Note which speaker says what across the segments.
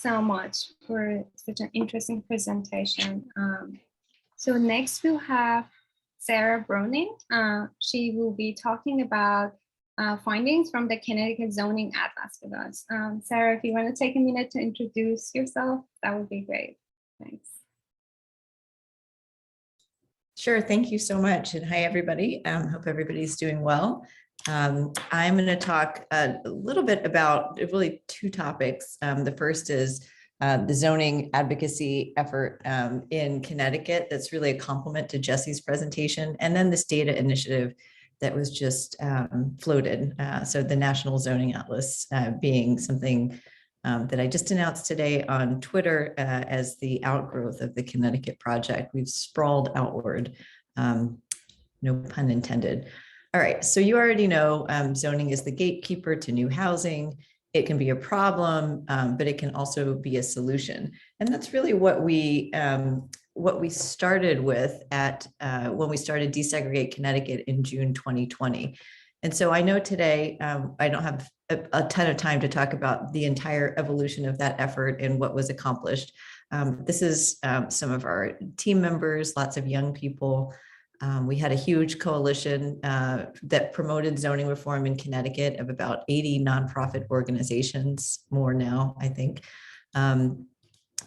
Speaker 1: so much for such an interesting presentation. So next we'll have Sara Bronin. She will be talking about findings from the Connecticut Zoning Atlas with us. Sara, if you want to take a minute to introduce yourself, that would be great. Thanks.
Speaker 2: Sure, thank you so much. And hi, everybody. Hope everybody's doing well. I'm going to talk a little bit about really two topics. The first is the zoning advocacy effort in Connecticut. That's really a complement to Jesse's presentation. And then this data initiative that was just floated. So the National Zoning Atlas being something that I just announced today on Twitter as the outgrowth of the Connecticut project. We've sprawled outward, no pun intended. All right, so you already know zoning is the gatekeeper to new housing. It can be a problem, but it can also be a solution. And that's really what we started with at when we started DeSegregate Connecticut in June 2020. And so I know today I don't have a ton of time to talk about the entire evolution of that effort and what was accomplished. This is some of our team members, lots of young people. We had a huge coalition that promoted zoning reform in Connecticut of about 80 nonprofit organizations, more now, I think.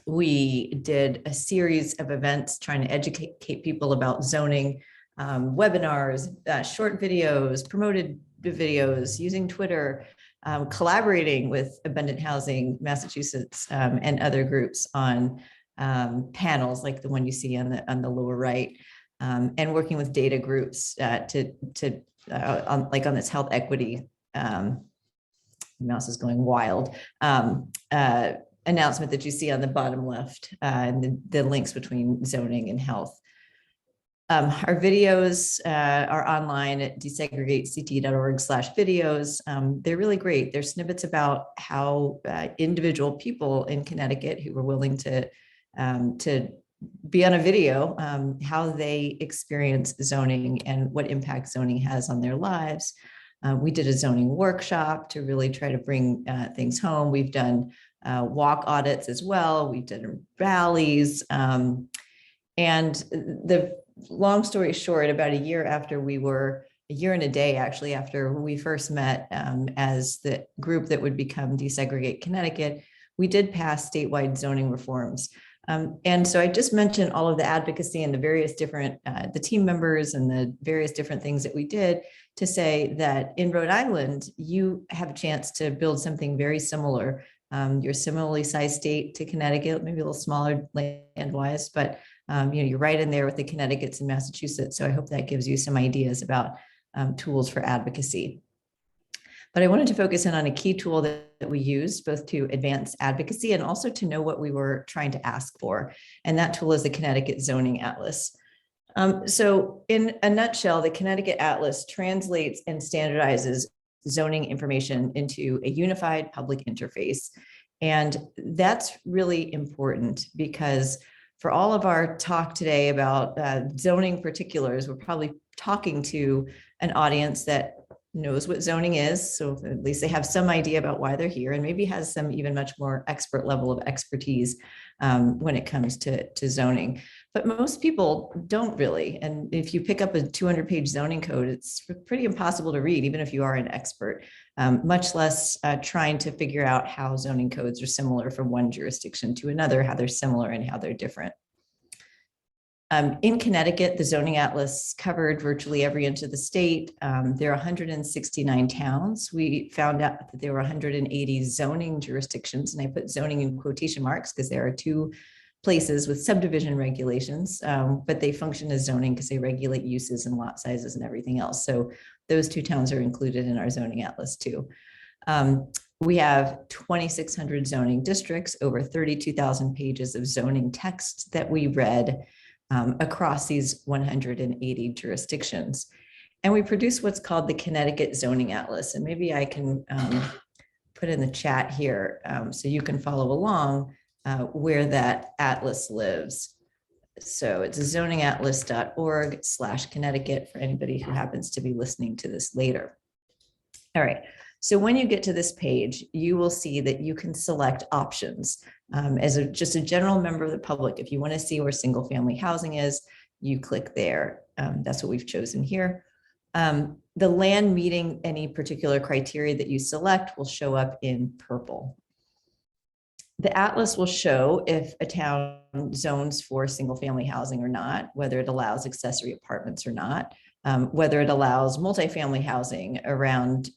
Speaker 2: We did a series of events trying to educate people about zoning, webinars, short videos, promoted videos, using Twitter, collaborating with Abundant Housing Massachusetts and other groups on panels like the one you see on the lower right. And working with data groups like on this health equity, mouse is going wild, announcement that you see on the bottom left, and the links between zoning and health. Our videos are online at desegregate.ct.org/videos. They're really great. They're snippets about how individual people in Connecticut who were willing to be on a video, how they experience zoning and what impact zoning has on their lives. We did a zoning workshop to really try to bring things home. We've done walk audits as well. We've done rallies. And the long story short, about a year and a day actually after we first met as the group that would become DeSegregate Connecticut, we did pass statewide zoning reforms. And so I just mentioned all of the advocacy and the various different, the team members and the various different things that we did to say that in Rhode Island, you have a chance to build something very similar. You're a similarly sized state to Connecticut, maybe a little smaller land-wise, but you're right in there with the Connecticut's and Massachusetts. So I hope that gives you some ideas about tools for advocacy. But I wanted to focus in on a key tool that we used both to advance advocacy and also to know what we were trying to ask for. And that tool is the Connecticut Zoning Atlas. So in a nutshell, the Connecticut Atlas translates and standardizes zoning information into a unified public interface. And that's really important because for all of our talk today about zoning particulars, we're probably talking to an audience that knows what zoning is. So at least they have some idea about why they're here and maybe has some even much more expert level of expertise when it comes to zoning. But most people don't really. And if you pick up a 200-page zoning code, it's pretty impossible to read, even if you are an expert, much less trying to figure out how zoning codes are similar from one jurisdiction to another, how they're similar and how they're different. In Connecticut, the Zoning Atlas covered virtually every inch of the state. There are 169 towns. We found out that there were 180 zoning jurisdictions, and I put zoning in quotation marks because there are two places with subdivision regulations, but they function as zoning because they regulate uses and lot sizes and everything else. So those two towns are included in our Zoning Atlas too. We have 2,600 zoning districts, over 32,000 pages of zoning text that we read across these 180 jurisdictions. And we produce what's called the Connecticut Zoning Atlas. And maybe I can put in the chat here so you can follow along where that atlas lives. So it's zoningatlas.org/Connecticut for anybody who happens to be listening to this later. All right, So when you get to this page, you will see that you can select options as just a general member of the public. If you want to see where single family housing is, you click there. That's what we've chosen here. The land meeting any particular criteria that you select will show up in purple. The atlas will show if a town zones for single family housing or not, whether it allows accessory apartments or not, whether it allows multifamily housing around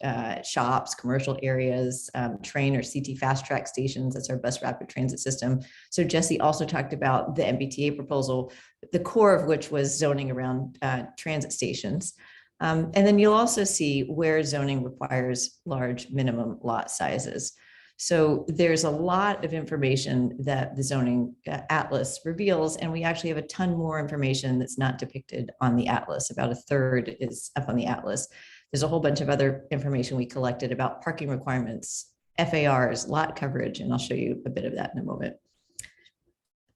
Speaker 2: shops, commercial areas, train or CT fast track stations. That's our bus rapid transit system. So Jesse also talked about the MBTA proposal, the core of which was zoning around transit stations. And then you'll also see where zoning requires large minimum lot sizes. So there's a lot of information that the zoning atlas reveals, and we actually have a ton more information that's not depicted on the atlas. About a third is up on the atlas. There's a whole bunch of other information we collected about parking requirements, FARs, lot coverage, and I'll show you a bit of that in a moment.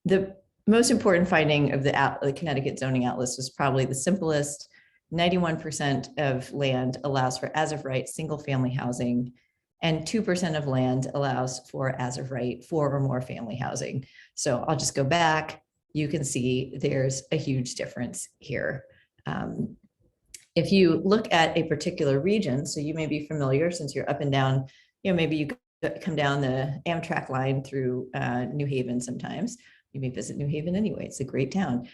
Speaker 2: The most important finding of the Connecticut zoning atlas was probably the simplest. 91% of land allows for as of right single family housing, and 2% of land allows for as of right 4 or more family housing. So I'll just go back. You can see there's a huge difference here. If you look at a particular region, so you may be familiar since you're up and down, maybe you come down the Amtrak line through New Haven sometimes. You may visit New Haven anyway. It's a great town.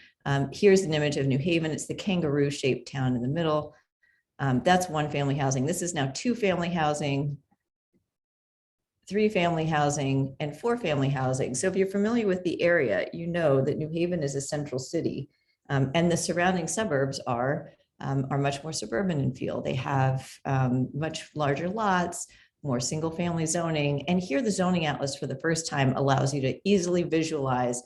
Speaker 2: Here's an image of New Haven. It's the kangaroo-shaped town in the middle. That's one family housing. This is now 2 family housing, 3 family housing, and 4 family housing. So if you're familiar with the area, you know that New Haven is a central city, and the surrounding suburbs are much more suburban in feel. They have much larger lots, more single family zoning. And here the zoning atlas for the first time allows you to easily visualize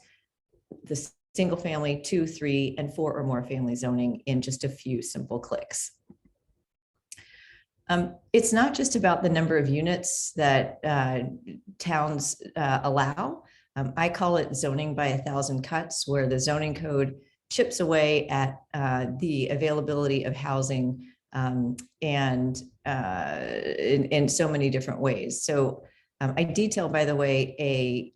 Speaker 2: the single family, 2, 3, and 4 or more family zoning in just a few simple clicks. It's not just about the number of units that towns allow. I call it zoning by 1,000 cuts, where the zoning code chips away at the availability of housing and in so many different ways. So I detail, by the way, a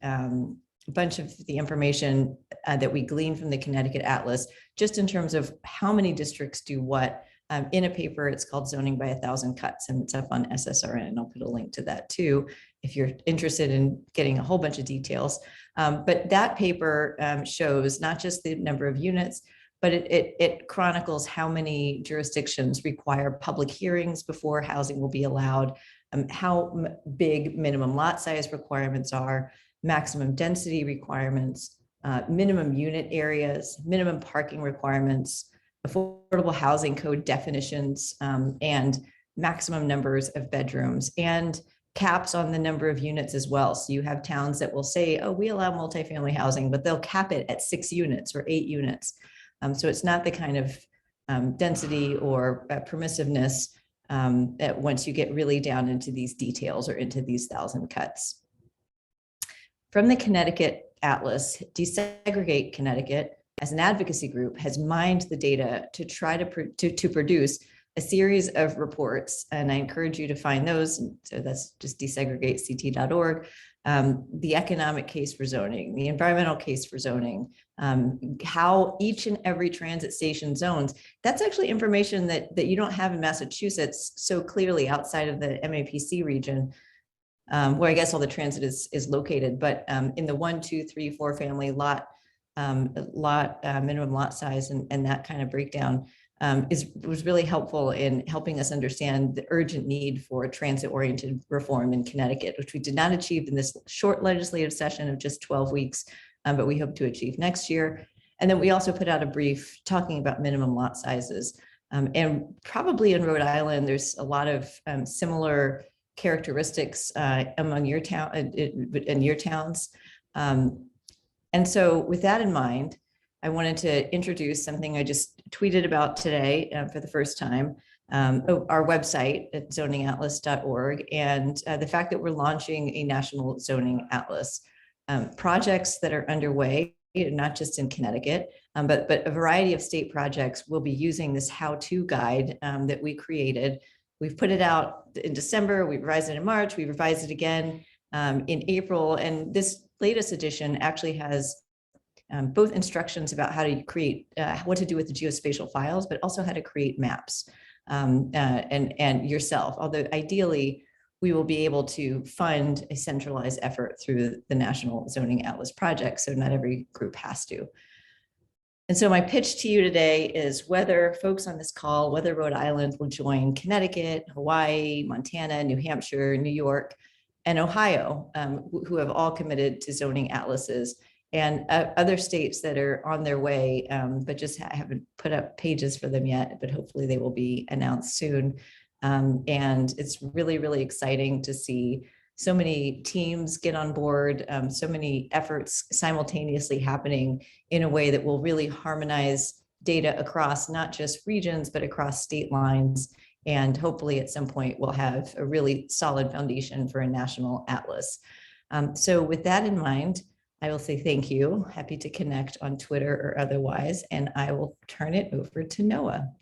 Speaker 2: bunch of the information that we glean from the Connecticut Atlas, just in terms of how many districts do what. In a paper, it's called Zoning by 1,000 Cuts, and it's up on SSRN. And I'll put a link to that too, if you're interested in getting a whole bunch of details. But that paper shows not just the number of units, but it chronicles how many jurisdictions require public hearings before housing will be allowed, how big minimum lot size requirements are, maximum density requirements, minimum unit areas, minimum parking requirements, affordable housing code definitions, and maximum numbers of bedrooms, and caps on the number of units as well. So you have towns that will say, oh, we allow multifamily housing, but they'll cap it at 6 units or 8 units. So it's not the kind of density or permissiveness that once you get really down into these details or into these 1,000 cuts. From the Connecticut Atlas, DeSegregate Connecticut, as an advocacy group, has mined the data to try to produce a series of reports, and I encourage you to find those. So that's just desegregate.ct.org. The economic case for zoning, the environmental case for zoning, how each and every transit station zones. That's actually information that you don't have in Massachusetts so clearly outside of the MAPC region, where I guess all the transit is located. But in the 1, 2, 3, 4 family lot minimum lot size and that kind of breakdown was really helpful in helping us understand the urgent need for transit-oriented reform in Connecticut, which we did not achieve in this short legislative session of just 12 weeks, but we hope to achieve next year. And then we also put out a brief talking about minimum lot sizes. And probably in Rhode Island, there's a lot of similar characteristics among your town in your towns. And so with that in mind, I wanted to introduce something I just tweeted about today for the first time, our website at zoningatlas.org, and the fact that we're launching a national zoning atlas. Projects that are underway, not just in Connecticut, but a variety of state projects will be using this how-to guide that we created We've put it out in December, we revised it in March, we revised it again in April. And this latest edition actually has both instructions about how to create, what to do with the geospatial files, but also how to create maps and yourself. Although ideally, we will be able to fund a centralized effort through the National Zoning Atlas Project, so not every group has to. And so my pitch to you today is whether folks on this call, whether Rhode Island will join Connecticut, Hawaii, Montana, New Hampshire, New York, and Ohio, who have all committed to zoning atlases, and other states that are on their way, but just haven't put up pages for them yet, but hopefully they will be announced soon. And it's really, really exciting to see so many teams get on board, so many efforts simultaneously happening in a way that will really harmonize data across not just regions, but across state lines. And hopefully at some point we'll have a really solid foundation for a national atlas. So with that in mind, I will say thank you. Happy to connect on Twitter or otherwise, and I will turn it over to Noah.